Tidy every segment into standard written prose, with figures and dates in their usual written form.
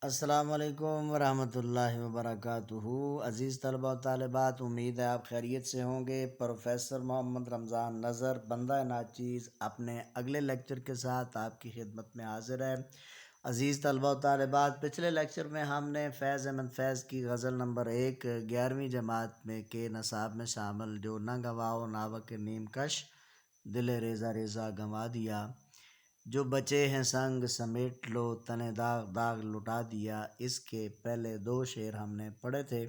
السلام علیکم ورحمۃ اللہ وبرکاتہ۔ عزیز طلبہ و طالبات، امید ہے آپ خیریت سے ہوں گے۔ پروفیسر محمد رمضان نظر بندہ ناچیز اپنے اگلے لیکچر کے ساتھ آپ کی خدمت میں حاضر ہے۔ عزیز طلبہ و طالبات، پچھلے لیکچر میں ہم نے فیض احمد فیض کی غزل نمبر 1 11ویں جماعت میں کے نصاب میں شامل جو نہ گواؤ ناوک نیم کش دل ریزہ ریزہ گنوا دیا، جو بچے ہیں سنگ سمیٹ لو تنے داغ داغ لٹا دیا، اس کے پہلے 2 شعر ہم نے پڑھے تھے،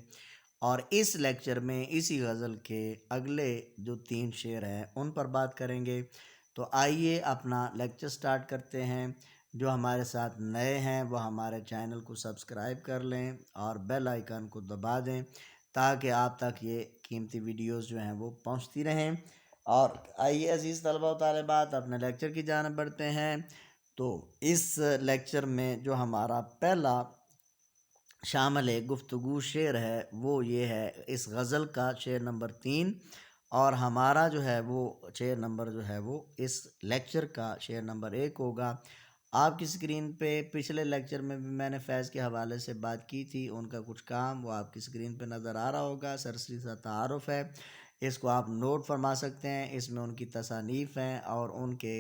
اور اس لیکچر میں اسی غزل کے اگلے جو 3 شعر ہیں ان پر بات کریں گے۔ تو آئیے اپنا لیکچر سٹارٹ کرتے ہیں۔ جو ہمارے ساتھ نئے ہیں وہ ہمارے چینل کو سبسکرائب کر لیں اور بیل آئیکن کو دبا دیں تاکہ آپ تک یہ قیمتی ویڈیوز جو ہیں وہ پہنچتی رہیں۔ اور آئیے عزیز طلبہ و طالبات اپنے لیکچر کی جانب بڑھتے ہیں۔ تو اس لیکچر میں جو ہمارا پہلا شامل گفتگو شعر ہے وہ یہ ہے، اس غزل کا شعر نمبر 3، اور ہمارا جو ہے وہ شعر نمبر جو ہے وہ اس لیکچر کا شعر نمبر 1 ہوگا۔ آپ کی سکرین پہ پچھلے لیکچر میں بھی میں نے فیض کے حوالے سے بات کی تھی، ان کا کچھ کام وہ آپ کی سکرین پہ نظر آ رہا ہوگا۔ سرسری سا تعارف ہے، اس کو آپ نوٹ فرما سکتے ہیں۔ اس میں ان کی تصانیف ہیں اور ان کے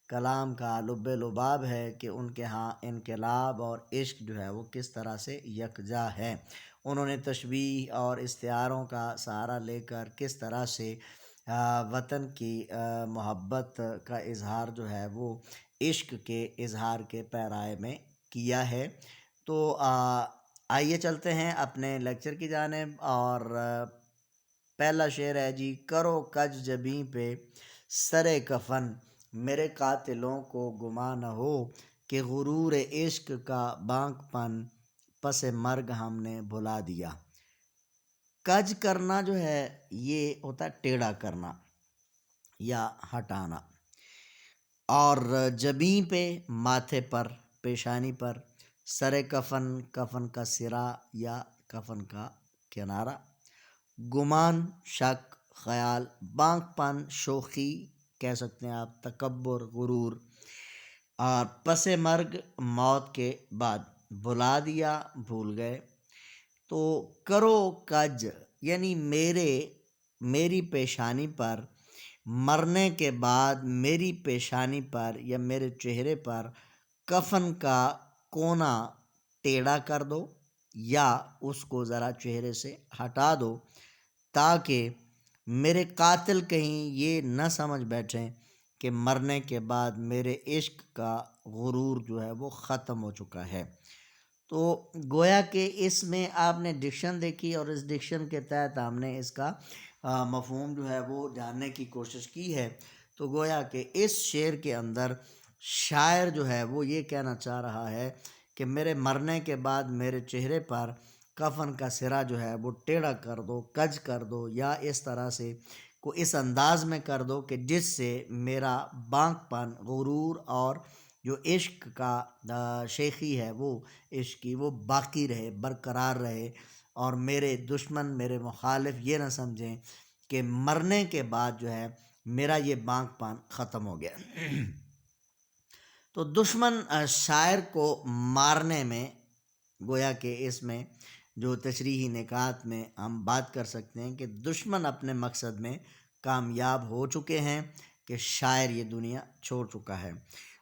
کلام کا لب لباب ہے کہ ان کے ہاں انقلاب اور عشق جو ہے وہ کس طرح سے یکجا ہے۔ انہوں نے تشبیہ اور استعاروں کا سہارا لے کر کس طرح سے وطن کی محبت کا اظہار جو ہے وہ عشق کے اظہار کے پیرائے میں کیا ہے۔ تو آئیے چلتے ہیں اپنے لیکچر کی جانب، اور پہلا شعر ہے جی، کرو کج جبیں پہ سر کفن، میرے قاتلوں کو گما نہ ہو کہ غرور عشق کا بانک پن پس مرگ ہم نے بھلا دیا۔ کج کرنا جو ہے یہ ہوتا ہے ٹیڑھا کرنا یا ہٹانا، اور جبیں پہ ماتھے پر، پیشانی پر، سر کفن کفن کا سرا یا کفن کا کنارہ، گمان شک خیال، بانک پن شوخی کہہ سکتے ہیں آپ، تکبر غرور، اور پس مرگ موت کے بعد، بھلا دیا بھول گئے۔ تو کرو کج یعنی میری پیشانی پر، مرنے کے بعد میری پیشانی پر یا میرے چہرے پر کفن کا کونا ٹیڑھا کر دو یا اس کو ذرا چہرے سے ہٹا دو، تاکہ میرے قاتل کہیں یہ نہ سمجھ بیٹھیں کہ مرنے کے بعد میرے عشق کا غرور جو ہے وہ ختم ہو چکا ہے۔ تو گویا کہ اس میں آپ نے ڈکشن دیکھی اور اس ڈکشن کے تحت ہم نے اس کا مفہوم جو ہے وہ جاننے کی کوشش کی ہے۔ تو گویا کہ اس شعر کے اندر شاعر جو ہے وہ یہ کہنا چاہ رہا ہے کہ میرے مرنے کے بعد میرے چہرے پر کفن کا سرا جو ہے وہ ٹیڑھا کر دو، کج کر دو، یا اس طرح سے کو اس انداز میں کر دو کہ جس سے میرا بانک پن، غرور اور جو عشق کا شیخی ہے وہ عشق کی وہ باقی رہے، برقرار رہے، اور میرے دشمن، میرے مخالف یہ نہ سمجھیں کہ مرنے کے بعد جو ہے میرا یہ بانک پن ختم ہو گیا۔ تو دشمن شاعر کو مارنے میں، گویا کہ اس میں جو تشریحی نکات میں ہم بات کر سکتے ہیں کہ دشمن اپنے مقصد میں کامیاب ہو چکے ہیں کہ شاعر یہ دنیا چھوڑ چکا ہے،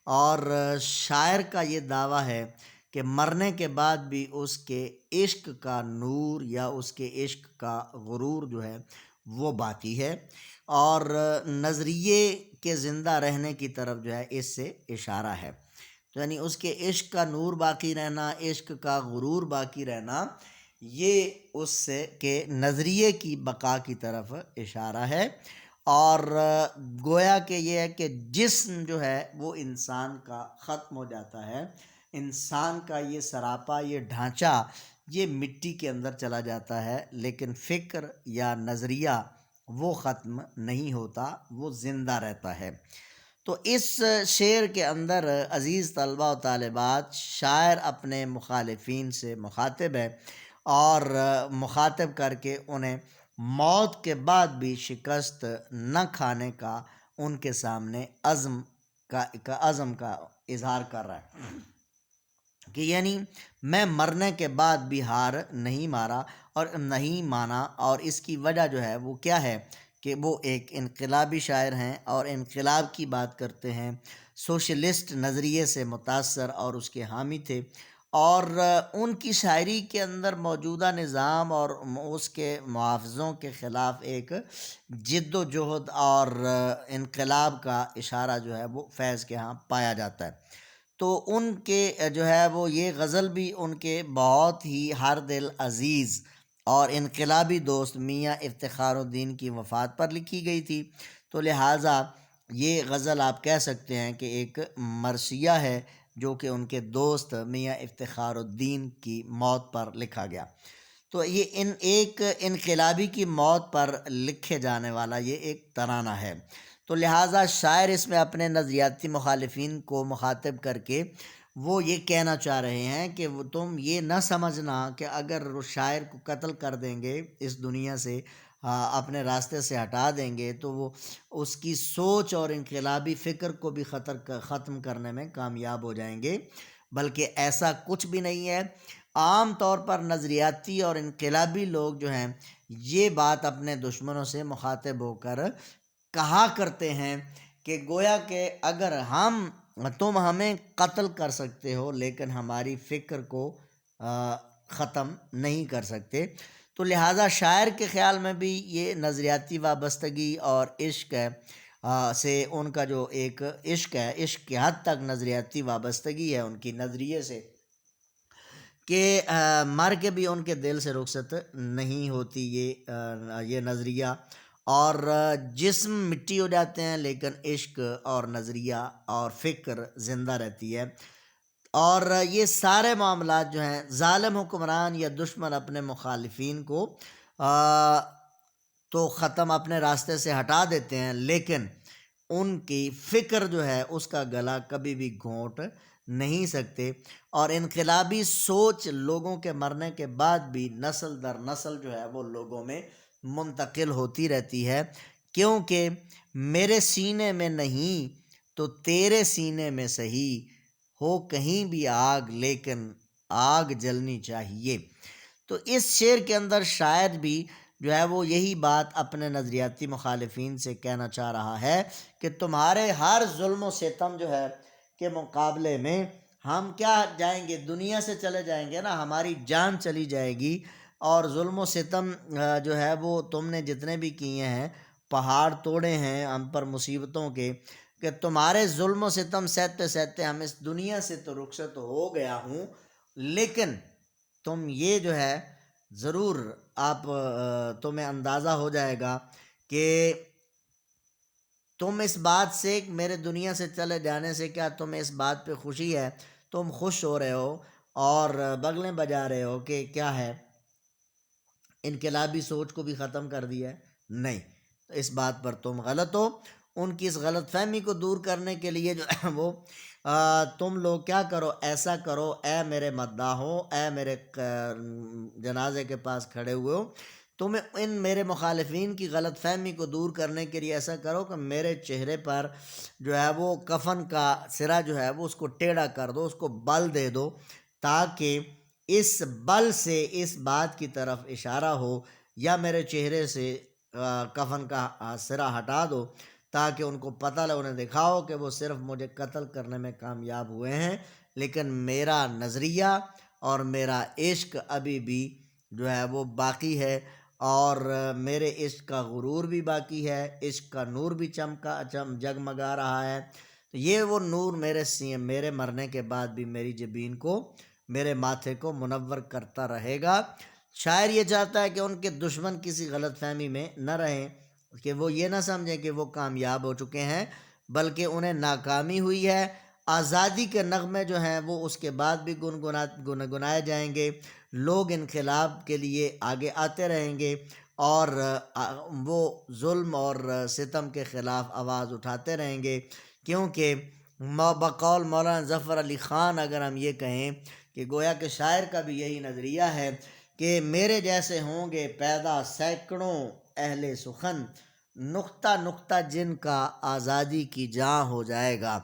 اور شاعر کا یہ دعویٰ ہے کہ مرنے کے بعد بھی اس کے عشق کا نور یا اس کے عشق کا غرور جو ہے وہ باقی ہے، اور نظریے کے زندہ رہنے کی طرف جو ہے اس سے اشارہ ہے۔ یعنی اس کے عشق کا نور باقی رہنا، عشق کا غرور باقی رہنا، یہ اس سے کہ نظریے کی بقا کی طرف اشارہ ہے، اور گویا کہ یہ ہے کہ جسم جو ہے وہ انسان کا ختم ہو جاتا ہے، انسان کا یہ سراپا، یہ ڈھانچہ یہ مٹی کے اندر چلا جاتا ہے، لیکن فکر یا نظریہ وہ ختم نہیں ہوتا، وہ زندہ رہتا ہے۔ تو اس شعر کے اندر عزیز طلبہ و طالبات، شاعر اپنے مخالفین سے مخاطب ہے، اور مخاطب کر کے انہیں موت کے بعد بھی شکست نہ کھانے کا ان کے سامنے عزم کا اظہار کر رہا ہے۔ کہ یعنی میں مرنے کے بعد بھی ہار نہیں مارا اور نہیں مانا، اور اس کی وجہ جو ہے وہ کیا ہے کہ وہ ایک انقلابی شاعر ہیں اور انقلاب کی بات کرتے ہیں، سوشلسٹ نظریے سے متاثر اور اس کے حامی تھے، اور ان کی شاعری کے اندر موجودہ نظام اور اس کے محافظوں کے خلاف ایک جد و جہد اور انقلاب کا اشارہ جو ہے وہ فیض کے ہاں پایا جاتا ہے۔ تو ان کے جو ہے وہ یہ غزل بھی ان کے بہت ہی ہر دل عزیز اور انقلابی دوست میاں افتخار الدین کی وفات پر لکھی گئی تھی، تو لہٰذا یہ غزل آپ کہہ سکتے ہیں کہ ایک مرثیہ ہے جو کہ ان کے دوست میاں افتخار الدین کی موت پر لکھا گیا۔ تو یہ ایک انقلابی کی موت پر لکھے جانے والا یہ ایک ترانہ ہے، تو لہٰذا شاعر اس میں اپنے نظریاتی مخالفین کو مخاطب کر کے وہ یہ کہنا چاہ رہے ہیں کہ وہ تم یہ نہ سمجھنا کہ اگر شاعر کو قتل کر دیں گے اس دنیا سے، اپنے راستے سے ہٹا دیں گے، تو وہ اس کی سوچ اور انقلابی فکر کو بھی ختم کرنے میں کامیاب ہو جائیں گے، بلکہ ایسا کچھ بھی نہیں ہے۔ عام طور پر نظریاتی اور انقلابی لوگ جو ہیں یہ بات اپنے دشمنوں سے مخاطب ہو کر کہا کرتے ہیں کہ گویا کہ اگر تم ہمیں قتل کر سکتے ہو لیکن ہماری فکر کو ختم نہیں کر سکتے، تو لہٰذا شاعر کے خیال میں بھی یہ نظریاتی وابستگی اور عشق ہے سے ان کا جو ایک عشق ہے، عشق کی حد تک نظریاتی وابستگی ہے ان کی نظریے سے کہ مر کے بھی ان کے دل سے رخصت نہیں ہوتی یہ نظریہ، اور جسم مٹی ہو جاتے ہیں لیکن عشق اور نظریہ اور فکر زندہ رہتی ہے، اور یہ سارے معاملات جو ہیں ظالم حکمران یا دشمن اپنے مخالفین کو تو ختم اپنے راستے سے ہٹا دیتے ہیں، لیکن ان کی فکر جو ہے اس کا گلا کبھی بھی گھونٹ نہیں سکتے، اور انقلابی سوچ لوگوں کے مرنے کے بعد بھی نسل در نسل جو ہے وہ لوگوں میں منتقل ہوتی رہتی ہے، کیونکہ میرے سینے میں نہیں تو تیرے سینے میں صحیح ہو کہیں بھی آگ لیکن آگ جلنی چاہیے۔ تو اس شعر کے اندر شاید بھی جو ہے وہ یہی بات اپنے نظریاتی مخالفین سے کہنا چاہ رہا ہے کہ تمہارے ہر ظلم و ستم جو ہے کے مقابلے میں ہم کیا جائیں گے، دنیا سے چلے جائیں گے نا، ہماری جان چلی جائے گی، اور ظلم و ستم جو ہے وہ تم نے جتنے بھی کیے ہیں، پہاڑ توڑے ہیں ہم پر مصیبتوں کے، کہ تمہارے ظلم و ستم سہتے سہتے ہم اس دنیا سے تو رخصت ہو گیا ہوں، لیکن تم یہ جو ہے ضرور تمہیں اندازہ ہو جائے گا کہ تم اس بات سے میرے دنیا سے چلے جانے سے کیا تمہیں اس بات پہ خوشی ہے، تم خوش ہو رہے ہو اور بغلیں بجا رہے ہو کہ کیا ہے انقلابی سوچ کو بھی ختم کر دیا ہے؟ نہیں، اس بات پر تم غلط ہو۔ ان کی اس غلط فہمی کو دور کرنے کے لیے جو ہے وہ تم لوگ کیا کرو، ایسا کرو اے میرے مداحوں، اے میرے جنازے کے پاس کھڑے ہوئے ہو، تم ان میرے مخالفین کی غلط فہمی کو دور کرنے کے لیے ایسا کرو کہ میرے چہرے پر جو ہے وہ کفن کا سرا جو ہے وہ اس کو ٹیڑھا کر دو، اس کو بل دے دو، تاکہ اس بل سے اس بات کی طرف اشارہ ہو، یا میرے چہرے سے کفن کا سرا ہٹا دو تاکہ ان کو پتہ لگے، انہیں دکھاؤ کہ وہ صرف مجھے قتل کرنے میں کامیاب ہوئے ہیں، لیکن میرا نظریہ اور میرا عشق ابھی بھی جو ہے وہ باقی ہے، اور میرے عشق کا غرور بھی باقی ہے، عشق کا نور بھی جگمگا رہا ہے، تو یہ وہ نور میرے مرنے کے بعد بھی میری جبین کو، میرے ماتھے کو منور کرتا رہے گا۔ شاعر یہ چاہتا ہے کہ ان کے دشمن کسی غلط فہمی میں نہ رہیں، کہ وہ یہ نہ سمجھیں کہ وہ کامیاب ہو چکے ہیں، بلکہ انہیں ناکامی ہوئی ہے۔ آزادی کے نغمے جو ہیں وہ اس کے بعد بھی گنگنائے جائیں گے، لوگ انقلاب کے لیے آگے آتے رہیں گے، اور وہ ظلم اور ستم کے خلاف آواز اٹھاتے رہیں گے، کیونکہ بقول مولانا ظفر علی خان اگر ہم یہ کہیں کہ گویا کہ شاعر کا بھی یہی نظریہ ہے کہ میرے جیسے ہوں گے پیدا سینکڑوں اہل سخن، نقطہ نقطہ جن کا آزادی کی جاں ہو جائے گا،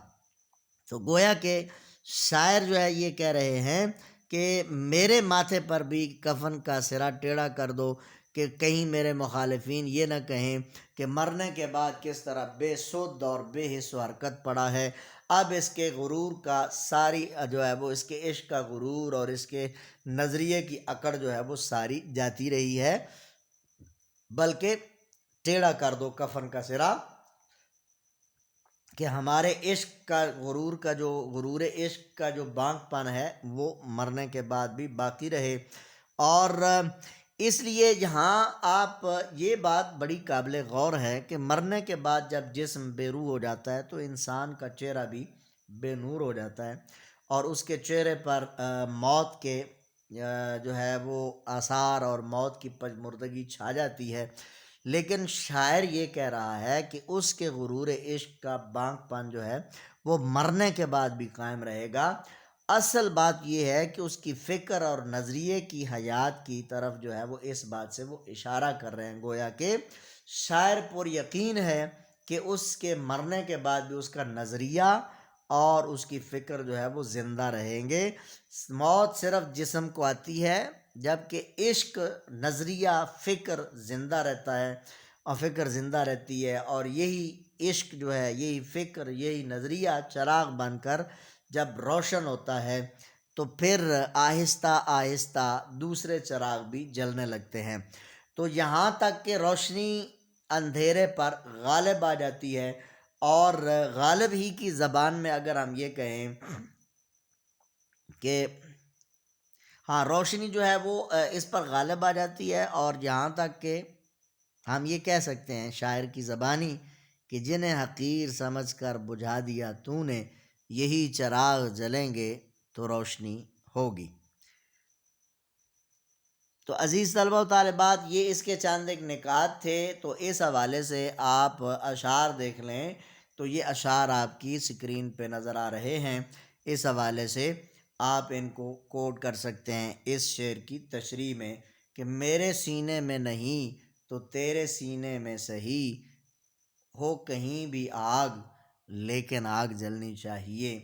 تو گویا کہ شاعر جو ہے یہ کہہ رہے ہیں کہ میرے ماتھے پر بھی کفن کا سرا ٹیڑھا کر دو کہ کہیں میرے مخالفین یہ نہ کہیں کہ مرنے کے بعد کس طرح بے سود اور بے حس و حرکت پڑا ہے۔ اب اس کے غرور کا ساری جو ہے وہ اس کے عشق کا غرور اور اس کے نظریے کی اکڑ جو ہے وہ ساری جاتی رہی ہے، بلکہ ٹیڑھا کر دو کفن کا سرا کہ ہمارے عشق کا غرور عشق کا جو بانک پن ہے وہ مرنے کے بعد بھی باقی رہے۔ اور اس لیے یہاں آپ یہ بات بڑی قابل غور ہے کہ مرنے کے بعد جب جسم بے روح ہو جاتا ہے تو انسان کا چہرہ بھی بے نور ہو جاتا ہے، اور اس کے چہرے پر موت کے جو ہے وہ آثار اور موت کی پژمردگی چھا جاتی ہے۔ لیکن شاعر یہ کہہ رہا ہے کہ اس کے غرور عشق کا بانک پن جو ہے وہ مرنے کے بعد بھی قائم رہے گا۔ اصل بات یہ ہے کہ اس کی فکر اور نظریے کی حیات کی طرف جو ہے وہ اس بات سے وہ اشارہ کر رہے ہیں، گویا کہ شاعر پر یقین ہے کہ اس کے مرنے کے بعد بھی اس کا نظریہ اور اس کی فکر جو ہے وہ زندہ رہیں گے۔ موت صرف جسم کو آتی ہے، جبکہ عشق، نظریہ، فکر زندہ رہتا ہے اور فکر زندہ رہتی ہے، اور یہی عشق جو ہے، یہی فکر، یہی نظریہ چراغ بن کر جب روشن ہوتا ہے تو پھر آہستہ آہستہ دوسرے چراغ بھی جلنے لگتے ہیں، تو یہاں تک کہ روشنی اندھیرے پر غالب آ جاتی ہے۔ اور غالب ہی کی زبان میں اگر ہم یہ کہیں کہ ہاں، روشنی جو ہے وہ اس پر غالب آ جاتی ہے، اور یہاں تک کہ ہم یہ کہہ سکتے ہیں شاعر کی زبانی کہ جنہیں حقیر سمجھ کر بجھا دیا تو نے، یہی چراغ جلیں گے تو روشنی ہوگی۔ تو عزیز طلبہ و طالبات، یہ اس کے چند ایک نکات تھے، تو اس حوالے سے آپ اشعار دیکھ لیں، تو یہ اشعار آپ کی سکرین پہ نظر آ رہے ہیں، اس حوالے سے آپ ان کو کوٹ کر سکتے ہیں اس شعر کی تشریح میں کہ میرے سینے میں نہیں تو تیرے سینے میں سہی، ہو کہیں بھی آگ لیکن آگ جلنی چاہیے۔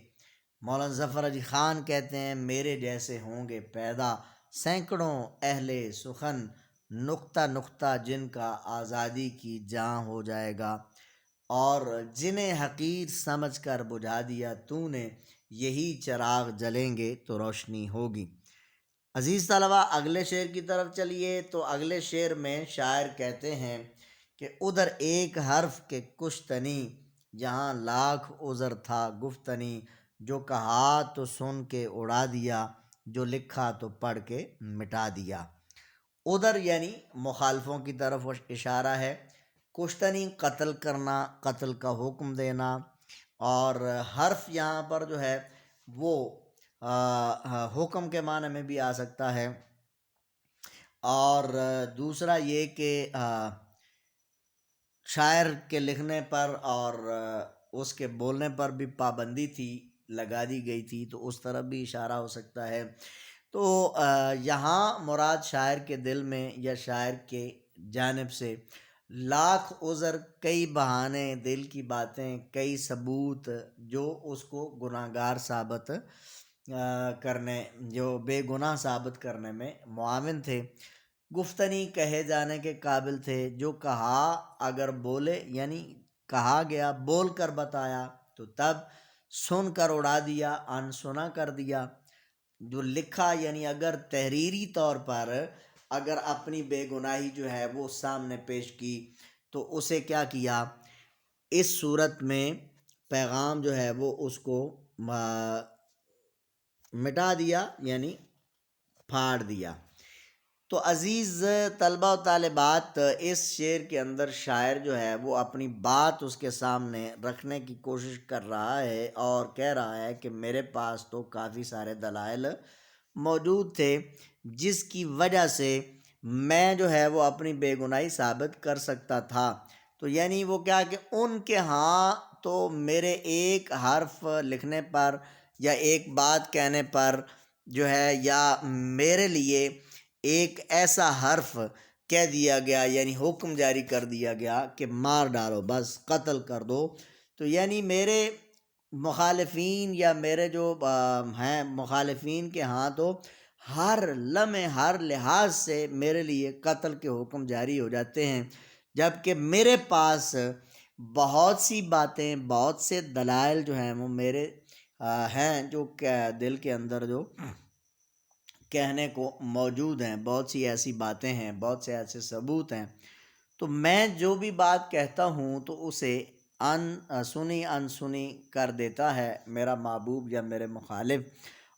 مولانا ظفر علی خان کہتے ہیں میرے جیسے ہوں گے پیدا سینکڑوں اہل سخن، نقطہ نقطہ جن کا آزادی کی جاں ہو جائے گا، اور جنہیں حقیر سمجھ کر بجھا دیا تو نے، یہی چراغ جلیں گے تو روشنی ہوگی۔ عزیز طلبہ، اگلے شعر کی طرف چلیے، تو اگلے شعر میں شاعر کہتے ہیں کہ ادھر ایک حرف کے کشتنی، جہاں لاکھ عذر تھا گفتنی، جو کہا تو سن کے اڑا دیا، جو لکھا تو پڑھ کے مٹا دیا۔ ادھر یعنی مخالفوں کی طرف اشارہ ہے، کشتنی قتل کرنا، قتل کا حکم دینا، اور حرف یہاں پر جو ہے وہ حکم کے معنی میں بھی آ سکتا ہے، اور دوسرا یہ کہ شاعر کے لکھنے پر اور اس کے بولنے پر بھی پابندی تھی، لگا دی گئی تھی، تو اس طرف بھی اشارہ ہو سکتا ہے۔ تو یہاں مراد شاعر کے دل میں یا شاعر کے جانب سے لاکھ عذر، کئی بہانے، دل کی باتیں، کئی ثبوت جو اس کو گناہ گار ثابت کرنے، جو بے گناہ ثابت کرنے میں معاون تھے، گفتنی کہے جانے کے قابل تھے، جو کہا اگر بولے یعنی کہا گیا بول کر بتایا تو تب سن کر اڑا دیا، ان سنا کر دیا، جو لکھا یعنی اگر تحریری طور پر اگر اپنی بے گناہی جو ہے وہ سامنے پیش کی تو اسے کیا کیا، اس صورت میں پیغام جو ہے وہ اس کو مٹا دیا یعنی پھاڑ دیا۔ تو عزیز طلبہ و طالبات، اس شعر کے اندر شاعر جو ہے وہ اپنی بات اس کے سامنے رکھنے کی کوشش کر رہا ہے اور کہہ رہا ہے کہ میرے پاس تو کافی سارے دلائل موجود تھے جس کی وجہ سے میں جو ہے وہ اپنی بے گناہی ثابت کر سکتا تھا۔ تو یعنی وہ کیا کہ ان کے ہاں تو میرے ایک حرف لکھنے پر یا ایک بات کہنے پر جو ہے، یا میرے لیے ایک ایسا حرف کہہ دیا گیا یعنی حکم جاری کر دیا گیا کہ مار ڈالو، بس قتل کر دو، تو یعنی میرے مخالفین یا میرے جو ہیں مخالفین کے ہاں تو ہر لمحے ہر لحاظ سے میرے لیے قتل کے حکم جاری ہو جاتے ہیں، جبکہ میرے پاس بہت سی باتیں، بہت سے دلائل جو ہیں وہ میرے ہیں، جو کہ دل کے اندر جو کہنے کو موجود ہیں، بہت سی ایسی باتیں ہیں، بہت سے ایسے ثبوت ہیں۔ تو میں جو بھی بات کہتا ہوں تو اسے سنی انسنی کر دیتا ہے میرا محبوب یا میرے مخالف،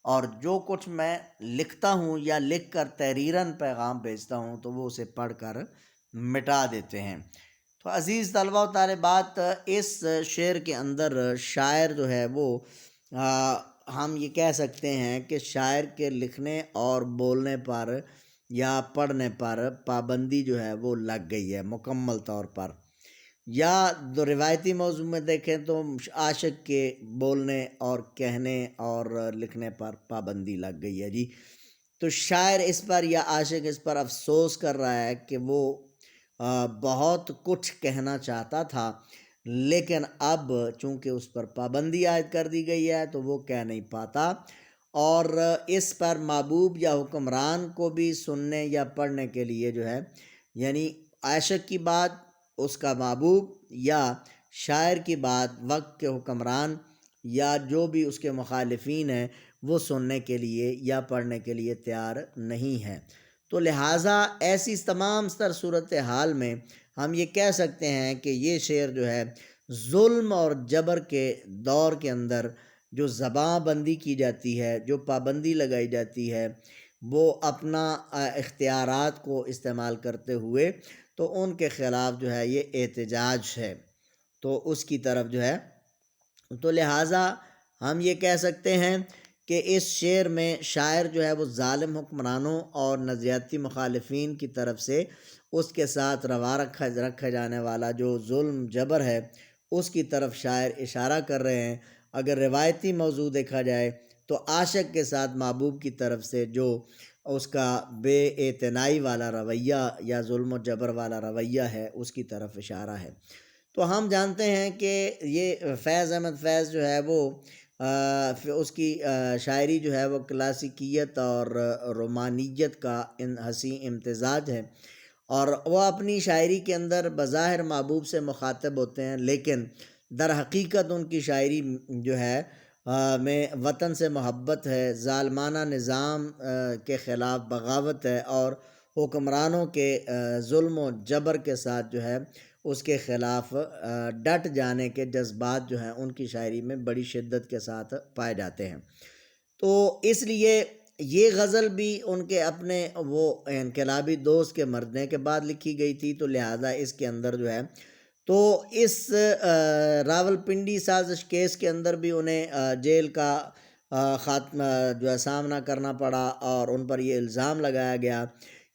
اور جو کچھ میں لکھتا ہوں یا لکھ کر تحریراً پیغام بھیجتا ہوں تو وہ اسے پڑھ کر مٹا دیتے ہیں۔ تو عزیز طلبہ و طالبات، اس شعر کے اندر شاعر جو ہے وہ ہم یہ کہہ سکتے ہیں کہ شاعر کے لکھنے اور بولنے پر یا پڑھنے پر پابندی جو ہے وہ لگ گئی ہے مکمل طور پر، یا جو روایتی موضوع میں دیکھیں تو عاشق کے بولنے اور کہنے اور لکھنے پر پابندی لگ گئی ہے جی۔ تو شاعر اس پر یا عاشق اس پر افسوس کر رہا ہے کہ وہ بہت کچھ کہنا چاہتا تھا، لیکن اب چونکہ اس پر پابندی عائد کر دی گئی ہے تو وہ کہہ نہیں پاتا، اور اس پر محبوب یا حکمران کو بھی سننے یا پڑھنے کے لیے جو ہے، یعنی عاشق کی بات اس کا محبوب یا شاعر کی بات وقت کے حکمران یا جو بھی اس کے مخالفین ہیں وہ سننے کے لیے یا پڑھنے کے لیے تیار نہیں ہے۔ تو لہٰذا ایسی تمام تر صورتحال میں ہم یہ کہہ سکتے ہیں کہ یہ شعر جو ہے ظلم اور جبر کے دور کے اندر جو زباں بندی کی جاتی ہے، جو پابندی لگائی جاتی ہے، وہ اپنا اختیارات کو استعمال کرتے ہوئے تو ان کے خلاف جو ہے یہ احتجاج ہے، تو اس کی طرف جو ہے، تو لہٰذا ہم یہ کہہ سکتے ہیں کہ اس شعر میں شاعر جو ہے وہ ظالم حکمرانوں اور نظریاتی مخالفین کی طرف سے اس کے ساتھ روا رکھا جانے والا جو ظلم جبر ہے اس کی طرف شاعر اشارہ کر رہے ہیں۔ اگر روایتی موضوع دیکھا جائے تو عاشق کے ساتھ محبوب کی طرف سے جو اس کا بے اعتنائی والا رویہ یا ظلم و جبر والا رویہ ہے اس کی طرف اشارہ ہے۔ تو ہم جانتے ہیں کہ یہ فیض احمد فیض جو ہے وہ اس کی شاعری جو ہے وہ کلاسیکیت اور رومانیت کا حسین امتزاج ہے، اور وہ اپنی شاعری کے اندر بظاہر محبوب سے مخاطب ہوتے ہیں، لیکن در حقیقت ان کی شاعری جو ہے میں وطن سے محبت ہے، ظالمانہ نظام کے خلاف بغاوت ہے، اور حکمرانوں کے ظلم و جبر کے ساتھ جو ہے اس کے خلاف ڈٹ جانے کے جذبات جو ہیں ان کی شاعری میں بڑی شدت کے ساتھ پائے جاتے ہیں۔ تو اس لیے یہ غزل بھی ان کے اپنے وہ انقلابی دوست کے مرنے کے بعد لکھی گئی تھی، تو لہٰذا اس کے اندر جو ہے تو اس راول پنڈی سازش کیس کے اندر بھی انہیں جیل کا خاتمہ جو ہے سامنا کرنا پڑا، اور ان پر یہ الزام لگایا گیا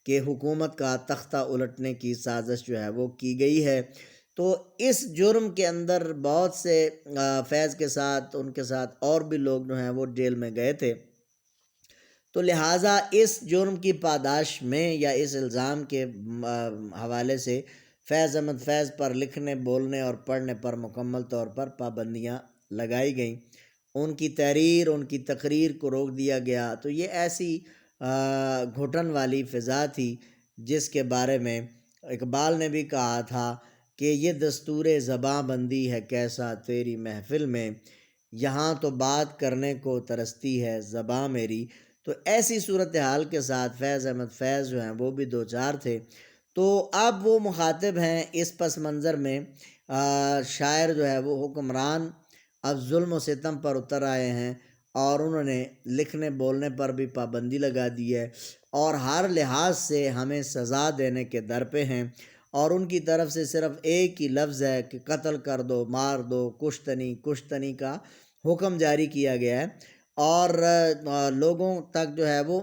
کہ حکومت کا تختہ الٹنے کی سازش جو ہے وہ کی گئی ہے۔ تو اس جرم کے اندر بہت سے فیض کے ساتھ ان کے ساتھ اور بھی لوگ جو ہیں وہ جیل میں گئے تھے، تو لہٰذا اس جرم کی پاداش میں یا اس الزام کے حوالے سے فیض احمد فیض پر لکھنے، بولنے اور پڑھنے پر مکمل طور پر پابندیاں لگائی گئیں، ان کی تحریر، ان کی تقریر کو روک دیا گیا۔ تو یہ ایسی گھٹن والی فضا تھی جس کے بارے میں اقبال نے بھی کہا تھا کہ یہ دستور زباں بندی ہے کیسا تیری محفل میں، یہاں تو بات کرنے کو ترستی ہے زباں میری۔ تو ایسی صورتحال کے ساتھ فیض احمد فیض جو ہیں وہ بھی دو چار تھے، تو اب وہ مخاطب ہیں اس پس منظر میں، شاعر جو ہے وہ حکمران اب ظلم و ستم پر اتر آئے ہیں، اور انہوں نے لکھنے بولنے پر بھی پابندی لگا دی ہے، اور ہر لحاظ سے ہمیں سزا دینے کے در پہ ہیں، اور ان کی طرف سے صرف ایک ہی لفظ ہے کہ قتل کر دو، مار دو، کشتنی کا حکم جاری کیا گیا ہے، اور لوگوں تک جو ہے وہ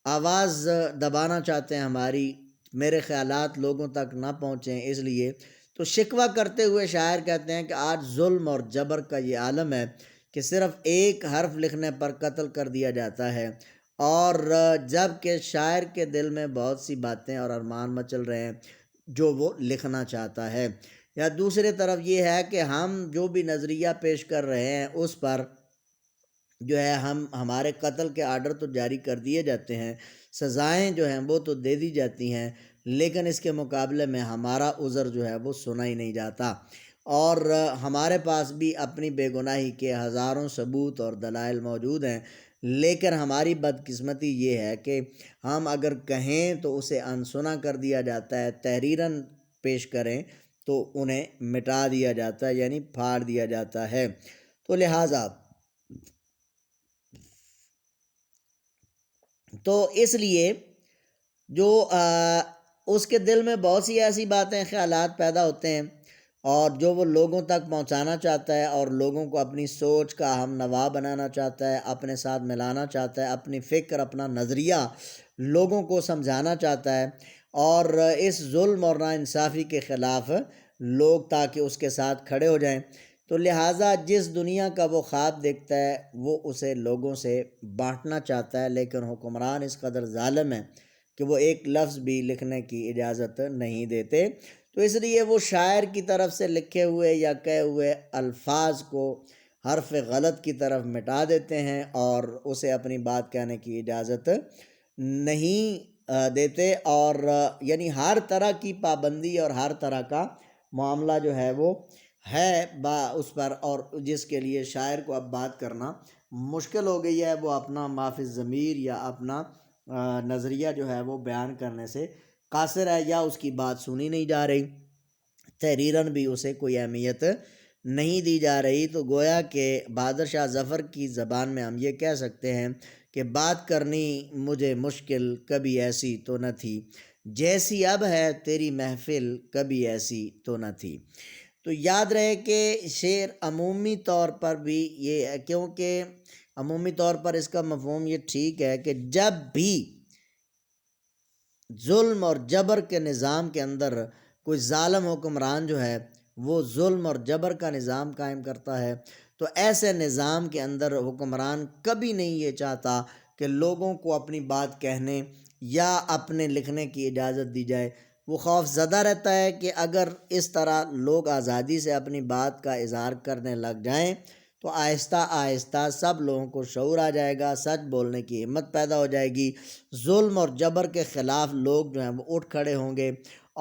آواز دبانا چاہتے ہیں ہماری، میرے خیالات لوگوں تک نہ پہنچیں، اس لیے تو شکوہ کرتے ہوئے شاعر کہتے ہیں کہ آج ظلم اور جبر کا یہ عالم ہے کہ صرف ایک حرف لکھنے پر قتل کر دیا جاتا ہے، اور جب کہ شاعر کے دل میں بہت سی باتیں اور ارمان مچل رہے ہیں جو وہ لکھنا چاہتا ہے۔ یا دوسری طرف یہ ہے کہ ہم جو بھی نظریہ پیش کر رہے ہیں اس پر جو ہے ہمارے قتل کے آرڈر تو جاری کر دیے جاتے ہیں، سزائیں جو ہیں وہ تو دے دی جاتی ہیں، لیکن اس کے مقابلے میں ہمارا عذر جو ہے وہ سنا ہی نہیں جاتا، اور ہمارے پاس بھی اپنی بے گناہی کے ہزاروں ثبوت اور دلائل موجود ہیں، لیکن ہماری بدقسمتی یہ ہے کہ ہم اگر کہیں تو اسے انسنا کر دیا جاتا ہے، تحریراً پیش کریں تو انہیں مٹا دیا جاتا ہے، یعنی پھاڑ دیا جاتا ہے۔ تو لہٰذا اس لیے جو اس کے دل میں بہت سی ایسی باتیں خیالات پیدا ہوتے ہیں، اور جو وہ لوگوں تک پہنچانا چاہتا ہے اور لوگوں کو اپنی سوچ کا ہم نوا بنانا چاہتا ہے، اپنے ساتھ ملانا چاہتا ہے، اپنی فکر، اپنا نظریہ لوگوں کو سمجھانا چاہتا ہے، اور اس ظلم اور ناانصافی کے خلاف لوگ تاکہ اس کے ساتھ کھڑے ہو جائیں۔ تو لہٰذا جس دنیا کا وہ خواب دیکھتا ہے وہ اسے لوگوں سے بانٹنا چاہتا ہے، لیکن حکمران اس قدر ظالم ہے کہ وہ ایک لفظ بھی لکھنے کی اجازت نہیں دیتے۔ تو اس لیے وہ شاعر کی طرف سے لکھے ہوئے یا کہے ہوئے الفاظ کو حرف غلط کی طرف مٹا دیتے ہیں اور اسے اپنی بات کہنے کی اجازت نہیں دیتے، اور یعنی ہر طرح کی پابندی اور ہر طرح کا معاملہ جو ہے وہ ہے اس پر، اور جس کے لیے شاعر کو اب بات کرنا مشکل ہو گئی ہے، وہ اپنا معافی ضمیر یا اپنا نظریہ جو ہے وہ بیان کرنے سے قاصر ہے، یا اس کی بات سنی نہیں جا رہی، تحریراً بھی اسے کوئی اہمیت نہیں دی جا رہی۔ تو گویا کہ بہادر شاہ ظفر کی زبان میں ہم یہ کہہ سکتے ہیں کہ بات کرنی مجھے مشکل کبھی ایسی تو نہ تھی، جیسی اب ہے تیری محفل کبھی ایسی تو نہ تھی۔ تو یاد رہے کہ شعر عمومی طور پر بھی یہ ہے، کیونکہ عمومی طور پر اس کا مفہوم یہ ٹھیک ہے کہ جب بھی ظلم اور جبر کے نظام کے اندر کوئی ظالم حکمران جو ہے وہ ظلم اور جبر کا نظام قائم کرتا ہے، تو ایسے نظام کے اندر حکمران کبھی نہیں یہ چاہتا کہ لوگوں کو اپنی بات کہنے یا اپنے لکھنے کی اجازت دی جائے۔ وہ خوف زدہ رہتا ہے کہ اگر اس طرح لوگ آزادی سے اپنی بات کا اظہار کرنے لگ جائیں تو آہستہ آہستہ سب لوگوں کو شعور آ جائے گا، سچ بولنے کی ہمت پیدا ہو جائے گی، ظلم اور جبر کے خلاف لوگ جو ہیں وہ اٹھ کھڑے ہوں گے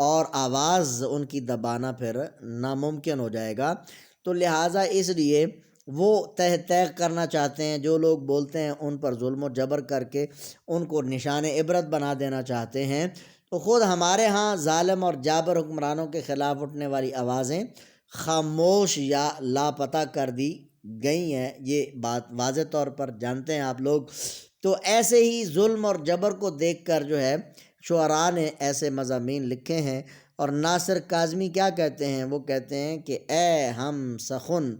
اور آواز ان کی دبانا پھر ناممکن ہو جائے گا۔ تو لہٰذا اس لیے وہ طے کرنا چاہتے ہیں، جو لوگ بولتے ہیں ان پر ظلم و جبر کر کے ان کو نشان عبرت بنا دینا چاہتے ہیں۔ تو خود ہمارے ہاں ظالم اور جابر حکمرانوں کے خلاف اٹھنے والی آوازیں خاموش یا لاپتہ کر دی گئی ہیں، یہ بات واضح طور پر جانتے ہیں آپ لوگ۔ تو ایسے ہی ظلم اور جبر کو دیکھ کر جو ہے شعراء نے ایسے مضامین لکھے ہیں، اور ناصر کاظمی کیا کہتے ہیں؟ وہ کہتے ہیں کہ اے ہم سخن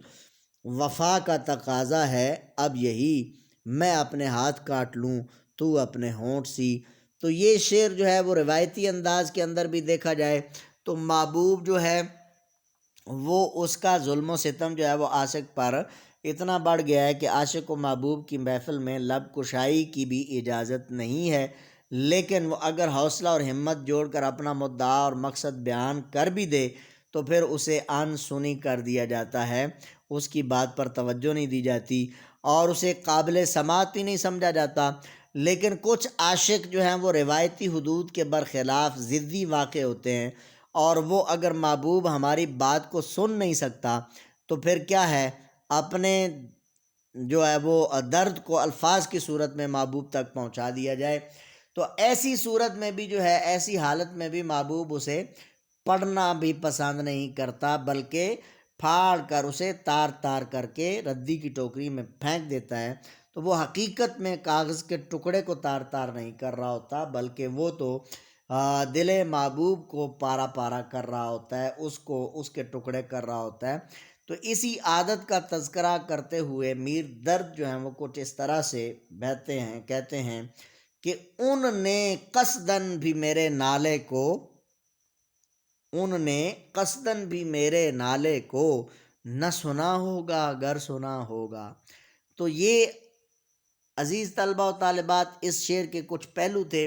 وفا کا تقاضا ہے اب یہی، میں اپنے ہاتھ کاٹ لوں تو اپنے ہونٹ سی۔ تو یہ شعر جو ہے وہ روایتی انداز کے اندر بھی دیکھا جائے تو محبوب جو ہے وہ اس کا ظلم و ستم جو ہے وہ عاشق پر اتنا بڑھ گیا ہے کہ عاشق و محبوب کی محفل میں لب کشائی کی بھی اجازت نہیں ہے، لیکن وہ اگر حوصلہ اور ہمت جوڑ کر اپنا مدعا اور مقصد بیان کر بھی دے تو پھر اسے ان سنی کر دیا جاتا ہے، اس کی بات پر توجہ نہیں دی جاتی اور اسے قابل سماعت ہی نہیں سمجھا جاتا۔ لیکن کچھ عاشق جو ہیں وہ روایتی حدود کے برخلاف ضدی واقع ہوتے ہیں، اور وہ اگر محبوب ہماری بات کو سن نہیں سکتا تو پھر کیا ہے، اپنے جو ہے وہ درد کو الفاظ کی صورت میں محبوب تک پہنچا دیا جائے۔ تو ایسی صورت میں بھی جو ہے، ایسی حالت میں بھی محبوب اسے پڑھنا بھی پسند نہیں کرتا، بلکہ پھاڑ کر اسے تار تار کر کے ردی کی ٹوکری میں پھینک دیتا ہے۔ تو وہ حقیقت میں کاغذ کے ٹکڑے کو تار تار نہیں کر رہا ہوتا، بلکہ وہ تو دل محبوب کو پارا پارا کر رہا ہوتا ہے، اس کو اس کے ٹکڑے کر رہا ہوتا ہے۔ تو اسی عادت کا تذکرہ کرتے ہوئے میر درد جو ہیں وہ کچھ اس طرح سے بہتے ہیں، کہتے ہیں کہ ان نے قصدن بھی میرے نالے کو، ان نے قصدن بھی میرے نالے کو نہ سنا ہوگا اگر سنا ہوگا۔ تو یہ عزیز طلبہ و طالبات اس شعر کے کچھ پہلو تھے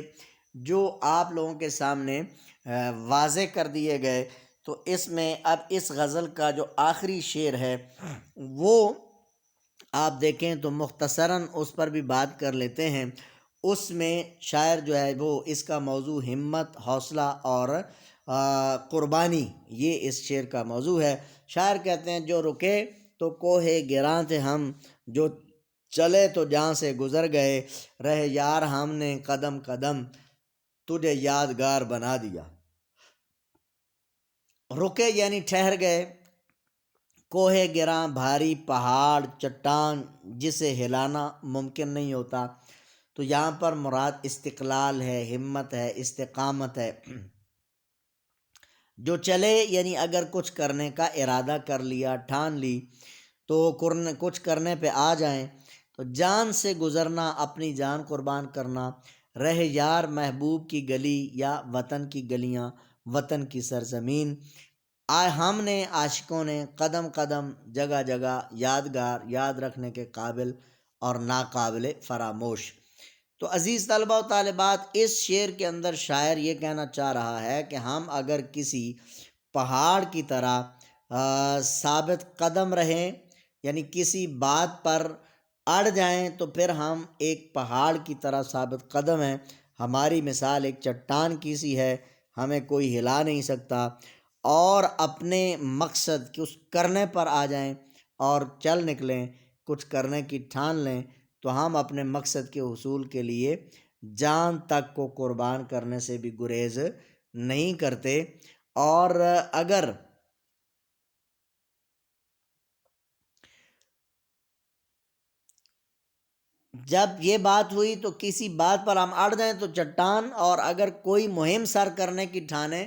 جو آپ لوگوں کے سامنے واضح کر دیے گئے۔ تو اس میں اب اس غزل کا جو آخری شعر ہے وہ آپ دیکھیں تو مختصراً اس پر بھی بات کر لیتے ہیں۔ اس میں شاعر جو ہے وہ اس کا موضوع ہمت، حوصلہ اور قربانی، یہ اس شعر کا موضوع ہے۔ شاعر کہتے ہیں جو رکے تو کوہ گراں تھے ہم، جو چلے تو جہاں سے گزر گئے، رہ یار ہم نے قدم قدم تجھے یادگار بنا دیا۔ رکے یعنی ٹھہر گئے، کوہ گراں بھاری پہاڑ چٹان جسے ہلانا ممکن نہیں ہوتا، تو یہاں پر مراد استقلال ہے، ہمت ہے، استقامت ہے۔ جو چلے یعنی اگر کچھ کرنے کا ارادہ کر لیا، ٹھان لی تو کچھ کرنے پہ آ جائیں، تو جان سے گزرنا، اپنی جان قربان کرنا، رہ یار محبوب کی گلی یا وطن کی گلیاں، وطن کی سرزمین، ہم نے عاشقوں نے قدم قدم جگہ جگہ یادگار، یاد رکھنے کے قابل اور ناقابل فراموش۔ تو عزیز طلبہ و طالبات، اس شعر کے اندر شاعر یہ کہنا چاہ رہا ہے کہ ہم اگر کسی پہاڑ کی طرح ثابت قدم رہیں، یعنی کسی بات پر اڑ جائیں، تو پھر ہم ایک پہاڑ کی طرح ثابت قدم ہیں۔ ہماری مثال ایک چٹان کی سی ہے، ہمیں کوئی ہلا نہیں سکتا، اور اپنے مقصد کے اس کرنے پر آ جائیں اور چل نکلیں، کچھ کرنے کی ٹھان لیں، تو ہم اپنے مقصد کے حصول کے لیے جان تک کو قربان کرنے سے بھی گریز نہیں کرتے۔ اور اگر جب یہ بات ہوئی تو کسی بات پر ہم اڑ جائیں تو چٹان، اور اگر کوئی مہم سر کرنے کی ٹھانیں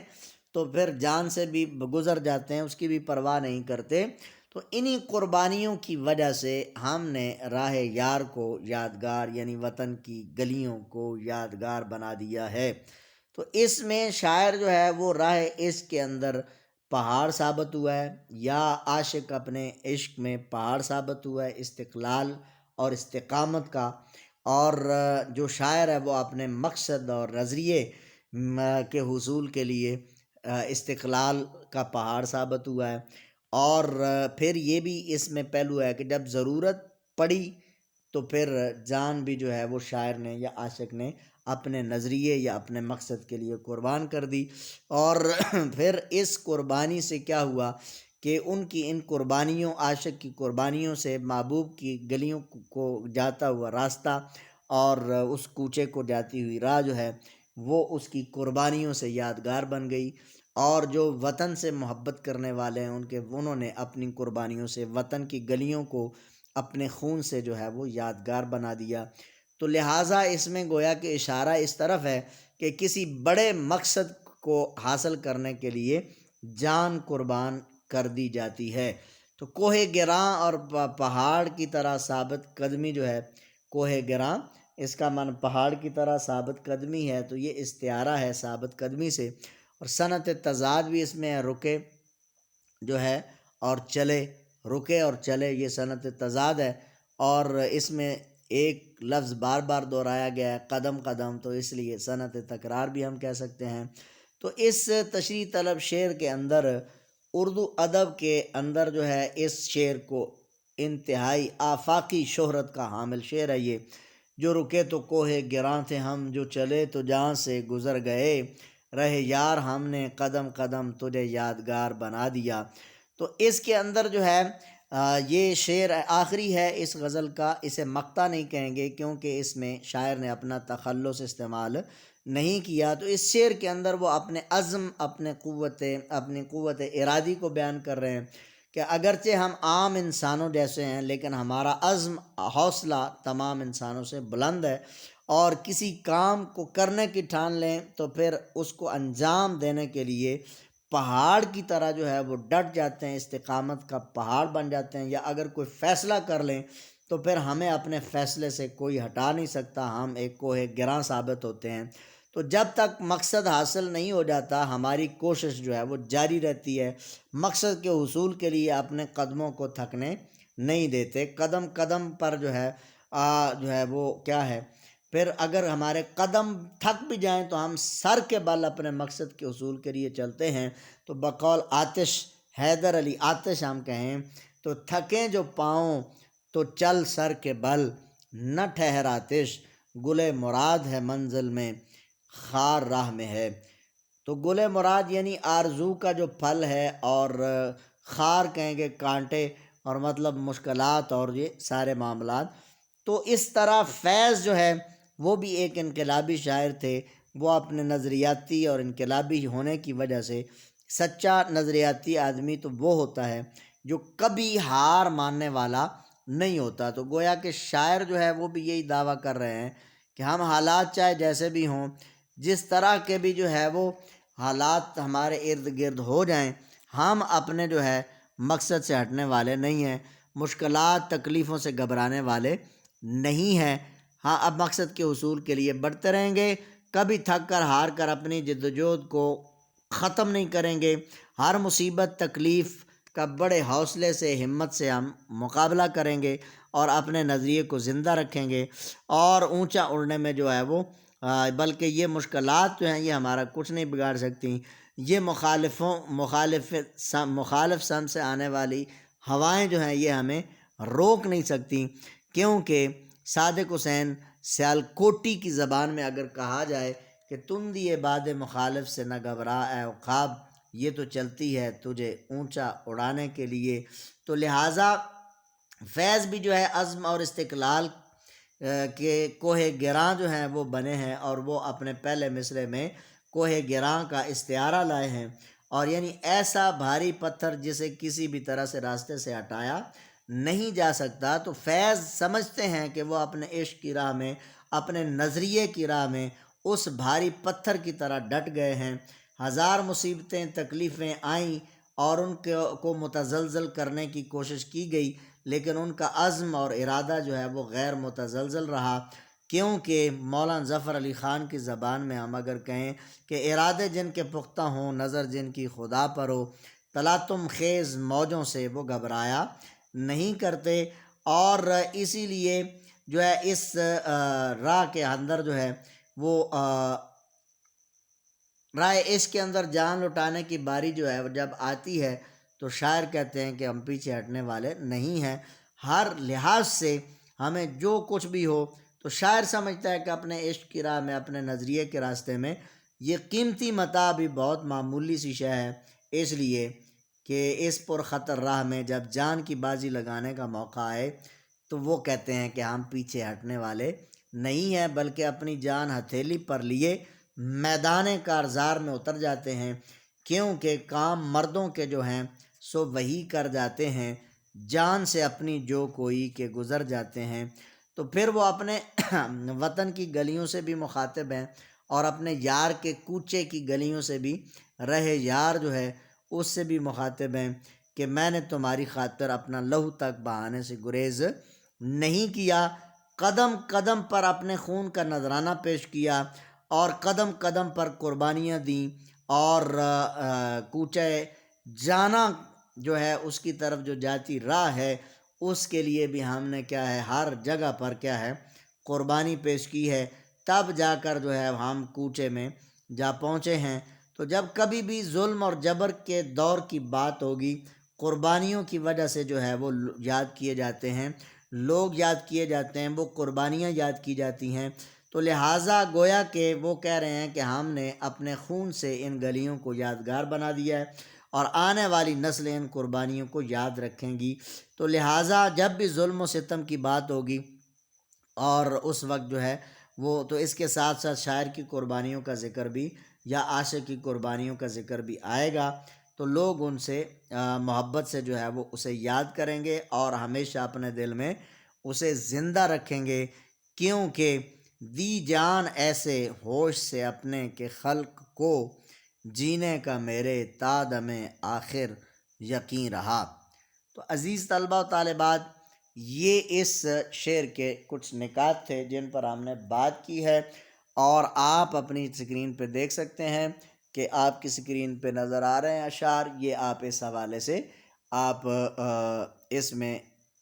تو پھر جان سے بھی گزر جاتے ہیں، اس کی بھی پرواہ نہیں کرتے۔ تو انہی قربانیوں کی وجہ سے ہم نے راہ یار کو یادگار، یعنی وطن کی گلیوں کو یادگار بنا دیا ہے۔ تو اس میں شاعر جو ہے وہ راہ عشق کے اندر پہاڑ ثابت ہوا ہے، یا عاشق اپنے عشق میں پہاڑ ثابت ہوا ہے استقلال اور استقامت کا، اور جو شاعر ہے وہ اپنے مقصد اور نظریے کے حصول کے لیے استقلال کا پہاڑ ثابت ہوا ہے۔ اور پھر یہ بھی اس میں پہلو ہے کہ جب ضرورت پڑی تو پھر جان بھی جو ہے وہ شاعر نے یا عاشق نے اپنے نظریے یا اپنے مقصد کے لیے قربان کر دی۔ اور پھر اس قربانی سے کیا ہوا کہ ان کی ان قربانیوں، عاشق کی قربانیوں سے محبوب کی گلیوں کو جاتا ہوا راستہ اور اس کوچے کو جاتی ہوئی راہ جو ہے وہ اس کی قربانیوں سے یادگار بن گئی، اور جو وطن سے محبت کرنے والے ہیں انہوں نے اپنی قربانیوں سے وطن کی گلیوں کو اپنے خون سے جو ہے وہ یادگار بنا دیا۔ تو لہٰذا اس میں گویا کہ اشارہ اس طرف ہے کہ کسی بڑے مقصد کو حاصل کرنے کے لیے جان قربان کر دی جاتی ہے۔ تو کوہ گراں اور پہاڑ کی طرح ثابت قدمی جو ہے، کوہ گراں اس کا معنی پہاڑ کی طرح ثابت قدمی ہے، تو یہ استعارہ ہے ثابت قدمی سے۔ اور صنعت تضاد بھی اس میں ہے، رکے جو ہے اور چلے، رکے اور چلے، یہ صنعت تضاد ہے، اور اس میں ایک لفظ بار بار دہرایا گیا ہے، قدم قدم، تو اس لیے صنعت تکرار بھی ہم کہہ سکتے ہیں۔ تو اس تشریح طلب شعر کے اندر، اردو ادب کے اندر جو ہے اس شعر کو انتہائی آفاقی شہرت کا حامل شعر ہے یہ۔ جو رکے تو کوہ گراں تھے ہم، جو چلے تو جہاں سے گزر گئے، رہ یار ہم نے قدم قدم تجھے یادگار بنا دیا۔ تو اس کے اندر جو ہے یہ شعر آخری ہے اس غزل کا، اسے مقطع نہیں کہیں گے کیونکہ اس میں شاعر نے اپنا تخلص استعمال نہیں کیا۔ تو اس شعر کے اندر وہ اپنے عزم، اپنی قوت ارادی کو بیان کر رہے ہیں کہ اگرچہ ہم عام انسانوں جیسے ہیں لیکن ہمارا عزم، حوصلہ تمام انسانوں سے بلند ہے، اور کسی کام کو کرنے کی ٹھان لیں تو پھر اس کو انجام دینے کے لیے پہاڑ کی طرح جو ہے وہ ڈٹ جاتے ہیں، استقامت کا پہاڑ بن جاتے ہیں، یا اگر کوئی فیصلہ کر لیں تو پھر ہمیں اپنے فیصلے سے کوئی ہٹا نہیں سکتا، ہم ایک کوہ گراں ثابت ہوتے ہیں۔ تو جب تک مقصد حاصل نہیں ہو جاتا ہماری کوشش جو ہے وہ جاری رہتی ہے، مقصد کے حصول کے لیے اپنے قدموں کو تھکنے نہیں دیتے، قدم قدم پر جو ہے وہ کیا ہے پھر اگر ہمارے قدم تھک بھی جائیں تو ہم سر کے بل اپنے مقصد کے حصول کے لیے چلتے ہیں۔ تو بقول آتش، حیدر علی آتش ہم کہیں تو تھکیں جو پاؤں تو چل سر کے بل، نہ ٹھہر آتش گلے مراد ہے منزل میں، خار راہ میں ہے۔ تو گل مراد یعنی آرزو کا جو پھل ہے، اور خار کہیں گے کانٹے، اور مطلب مشکلات اور یہ سارے معاملات۔ تو اس طرح فیض جو ہے وہ بھی ایک انقلابی شاعر تھے۔ وہ اپنے نظریاتی اور انقلابی ہونے کی وجہ سے، سچا نظریاتی آدمی تو وہ ہوتا ہے جو کبھی ہار ماننے والا نہیں ہوتا۔ تو گویا کہ شاعر جو ہے وہ بھی یہی دعویٰ کر رہے ہیں کہ ہم حالات چاہے جیسے بھی ہوں، جس طرح کے بھی جو ہے وہ حالات ہمارے ارد گرد ہو جائیں، ہم اپنے جو ہے مقصد سے ہٹنے والے نہیں ہیں، مشکلات تکلیفوں سے گھبرانے والے نہیں ہیں۔ ہاں، اب مقصد کے حصول کے لیے بڑھتے رہیں گے، کبھی تھک کر ہار کر اپنی جدوجہد کو ختم نہیں کریں گے۔ ہر مصیبت تکلیف کا بڑے حوصلے سے، ہمت سے ہم مقابلہ کریں گے، اور اپنے نظریے کو زندہ رکھیں گے، اور اونچا اڑنے میں جو ہے وہ بلکہ یہ مشکلات جو ہیں یہ ہمارا کچھ نہیں بگاڑ سکتی۔ یہ مخالف سمت سے آنے والی ہوائیں جو ہیں یہ ہمیں روک نہیں سکتی، کیونکہ صادق حسین سیالکوٹی کی زبان میں اگر کہا جائے کہ تم دیے باد مخالف سے نہ گھبرا اے عقاب، یہ تو چلتی ہے تجھے اونچا اڑانے کے لیے۔ تو لہٰذا فیض بھی جو ہے عزم اور استقلال کے کوہ گراں جو ہیں وہ بنے ہیں، اور وہ اپنے پہلے مصرعے میں کوہ گراں کا استعارہ لائے ہیں، اور یعنی ایسا بھاری پتھر جسے کسی بھی طرح سے راستے سے ہٹایا نہیں جا سکتا۔ تو فیض سمجھتے ہیں کہ وہ اپنے عشق کی راہ میں، اپنے نظریے کی راہ میں اس بھاری پتھر کی طرح ڈٹ گئے ہیں۔ ہزار مصیبتیں تکلیفیں آئیں اور ان کو متزلزل کرنے کی کوشش کی گئی، لیکن ان کا عزم اور ارادہ جو ہے وہ غیر متزلزل رہا، کیونکہ مولانا ظفر علی خان کی زبان میں ہم اگر کہیں کہ ارادے جن کے پختہ ہوں، نظر جن کی خدا پر ہو، تلاطم خیز موجوں سے وہ گھبرایا نہیں کرتے۔ اور اسی لیے جو ہے اس راہ کے اندر جو ہے وہ راہ عشق کے اندر جان لٹانے کی باری جو ہے جب آتی ہے تو شاعر کہتے ہیں کہ ہم پیچھے ہٹنے والے نہیں ہیں۔ ہر لحاظ سے ہمیں جو کچھ بھی ہو، تو شاعر سمجھتا ہے کہ اپنے عشق کی راہ میں، اپنے نظریے کے راستے میں یہ قیمتی متاع بھی بہت معمولی سی شے ہے، اس لیے کہ اس پرخطر راہ میں جب جان کی بازی لگانے کا موقع آئے تو وہ کہتے ہیں کہ ہم پیچھے ہٹنے والے نہیں ہیں، بلکہ اپنی جان ہتھیلی پر لیے میدان کارزار میں اتر جاتے ہیں، کیونکہ کام مردوں کے جو ہیں سو وہی کر جاتے ہیں، جان سے اپنی جو کوئی کے گزر جاتے ہیں۔ تو پھر وہ اپنے وطن کی گلیوں سے بھی مخاطب ہیں، اور اپنے یار کے کوچے کی گلیوں سے بھی، رہے یار جو ہے اس سے بھی مخاطب ہیں کہ میں نے تمہاری خاطر اپنا لہو تک بہانے سے گریز نہیں کیا، قدم قدم پر اپنے خون کا نذرانہ پیش کیا، اور قدم قدم پر قربانیاں دیں، اور کوچے جانا جو ہے اس کی طرف جو جاتی راہ ہے اس کے لیے بھی ہم نے کیا ہے ہر جگہ پر کیا ہے قربانی پیش کی ہے، تب جا کر جو ہے ہم کوچے میں جا پہنچے ہیں۔ تو جب کبھی بھی ظلم اور جبر کے دور کی بات ہوگی، قربانیوں کی وجہ سے جو ہے وہ یاد کیے جاتے ہیں، لوگ یاد کیے جاتے ہیں، وہ قربانیاں یاد کی جاتی ہیں۔ تو لہٰذا گویا کہ وہ کہہ رہے ہیں کہ ہم نے اپنے خون سے ان گلیوں کو یادگار بنا دیا ہے، اور آنے والی نسلیں ان قربانیوں کو یاد رکھیں گی۔ تو لہٰذا جب بھی ظلم و ستم کی بات ہوگی، اور اس وقت جو ہے وہ تو اس کے ساتھ ساتھ شاعر کی قربانیوں کا ذکر بھی، یا عاشق کی قربانیوں کا ذکر بھی آئے گا، تو لوگ ان سے محبت سے جو ہے وہ اسے یاد کریں گے، اور ہمیشہ اپنے دل میں اسے زندہ رکھیں گے، کیونکہ دی جان ایسے ہوش سے اپنے کہ خلق کو جینے کا میرے تا دم آخر یقین رہا۔ تو عزیز طلبہ و طالبات، یہ اس شعر کے کچھ نکات تھے جن پر ہم نے بات کی ہے، اور آپ اپنی اسکرین پہ دیکھ سکتے ہیں کہ آپ کی اسکرین پہ نظر آ رہے ہیں اشعار، یہ آپ اس حوالے سے آپ اس میں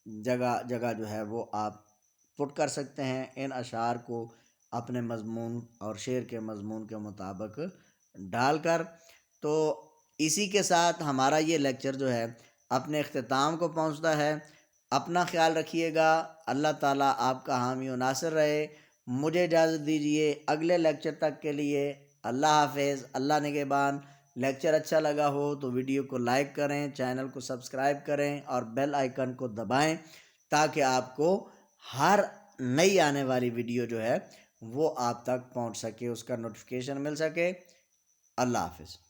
جگہ جگہ جو ہے وہ آپ پٹ کر سکتے ہیں ان اشعار کو، اپنے مضمون اور شعر کے مضمون کے مطابق ڈال کر۔ تو اسی کے ساتھ ہمارا یہ لیکچر جو ہے اپنے اختتام کو پہنچتا ہے۔ اپنا خیال رکھیے گا، اللہ تعالیٰ آپ کا حامی و ناصر رہے۔ مجھے اجازت دیجیے اگلے لیکچر تک کے لیے۔ اللہ حافظ، اللہ نگہبان۔ لیکچر اچھا لگا ہو تو ویڈیو کو لائک کریں، چینل کو سبسکرائب کریں اور بیل آئیکن کو دبائیں تاکہ آپ کو ہر نئی آنے والی ویڈیو جو ہے وہ آپ تک پہنچ سکے، اس کا نوٹیفیکیشن مل سکے۔ اللہ حافظ۔